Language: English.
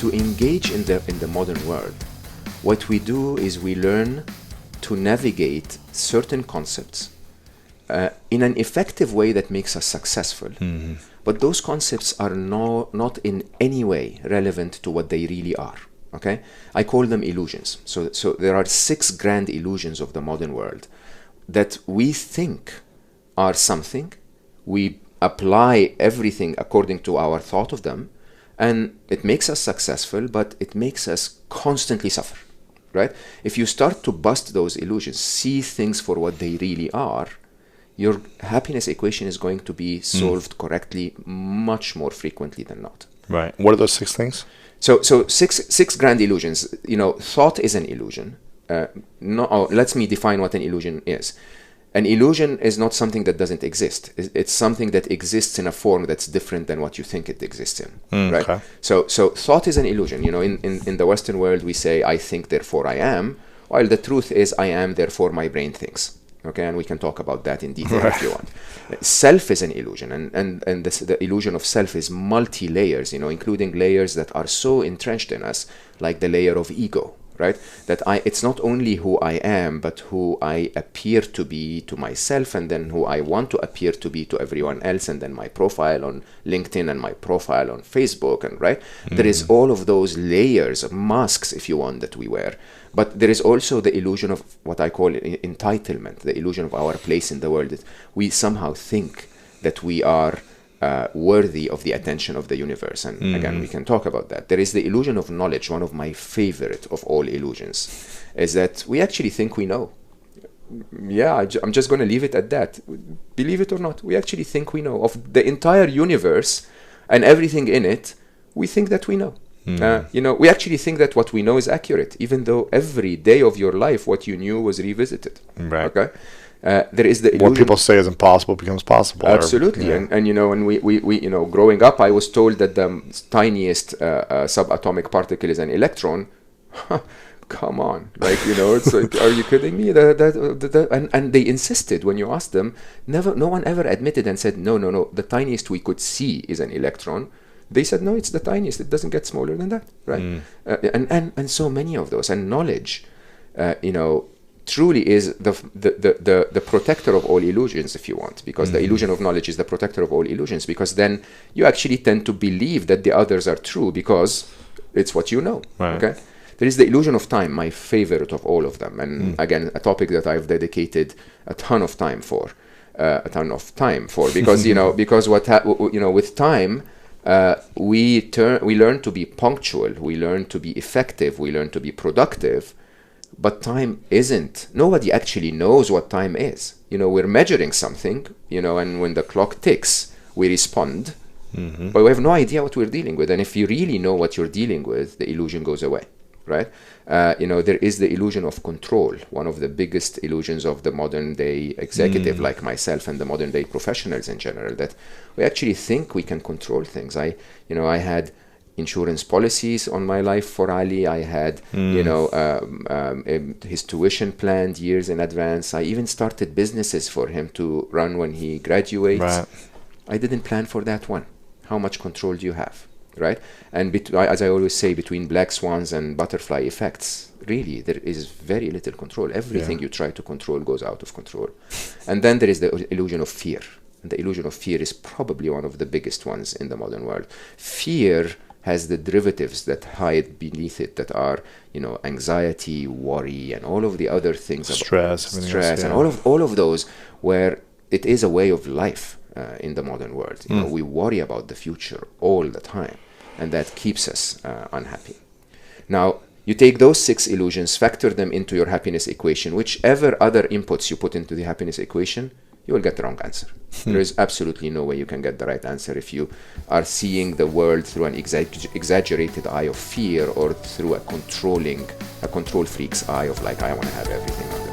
to engage in the modern world, what we do is we learn to navigate certain concepts in an effective way that makes us successful. But those concepts are not in any way relevant to what they really are. Okay, I call them illusions. So there are 6 grand illusions of the modern world that we think are something. We apply everything according to our thought of them, and it makes us successful, but it makes us constantly suffer, right? If you start to bust those illusions, see things for what they really are, your happiness equation is going to be solved correctly much more frequently than not. Right. What are those 6 things? So six grand illusions. Thought is an illusion. Let me define what an illusion is. An illusion is not something that doesn't exist. It's something that exists in a form that's different than what you think it exists in. Right? Okay. So thought is an illusion. In the Western world, we say, I think, therefore I am, while the truth is I am, therefore my brain thinks. Okay, and we can talk about that in detail if you want. Self is an illusion, and the illusion of self is multi-layers, including layers that are so entrenched in us, like the layer of ego, right? That it's not only who I am, but who I appear to be to myself, and then who I want to appear to be to everyone else, and then my profile on LinkedIn and my profile on Facebook, and right? There is all of those layers, masks, if you want, that we wear. But there is also the illusion of what I call entitlement, the illusion of our place in the world. That we somehow think that we are worthy of the attention of the universe. And again, we can talk about that. There is the illusion of knowledge. One of my favorite of all illusions is that we actually think we know. Yeah, I'm just going to leave it at that. Believe it or not, we actually think we know. Of the entire universe and everything in it, we think that we know. We actually think that what we know is accurate, even though every day of your life, what you knew was revisited. Right. Okay. There is the illusion. What people say is impossible becomes possible. Absolutely. And we growing up, I was told that the tiniest subatomic particle is an electron. Come on, it's like, are you kidding me? And they insisted when you asked them. No one ever admitted and said no. The tiniest we could see is an electron. They said, no, it's the tiniest. It doesn't get smaller than that, right? And so many of those. And knowledge, truly is the protector of all illusions, if you want, because the illusion of knowledge is the protector of all illusions, because then you actually tend to believe that the others are true because it's what you know, right. Okay? There is the illusion of time, my favorite of all of them. And again, a topic that I've dedicated a ton of time for, because, because with time, we learn to be punctual, we learn to be effective, we learn to be productive, but time isn't. Nobody actually knows what time is. We're measuring something, and when the clock ticks, we respond, but we have no idea what we're dealing with. And if you really know what you're dealing with, the illusion goes away, right? There is the illusion of control, one of the biggest illusions of the modern day executive like myself and the modern day professionals in general, that we actually think we can control things. I had insurance policies on my life for Ali. I had, his tuition planned years in advance. I even started businesses for him to run when he graduates. Right. I didn't plan for that one. How much control do you have? Right? And as I always say, between black swans and butterfly effects, really, there is very little control. Everything you try to control goes out of control. And then there is the illusion of fear. And the illusion of fear is probably one of the biggest ones in the modern world. Fear has the derivatives that hide beneath it, that are, anxiety, worry, and all of the other things. Stress, and all of those, where it is a way of life in the modern world. We worry about the future all the time. And that keeps us unhappy. Now, you take those 6 illusions, factor them into your happiness equation. Whichever other inputs you put into the happiness equation, you will get the wrong answer. There is absolutely no way you can get the right answer if you are seeing the world through an exaggerated eye of fear, or through a control freak's eye of I want to have everything.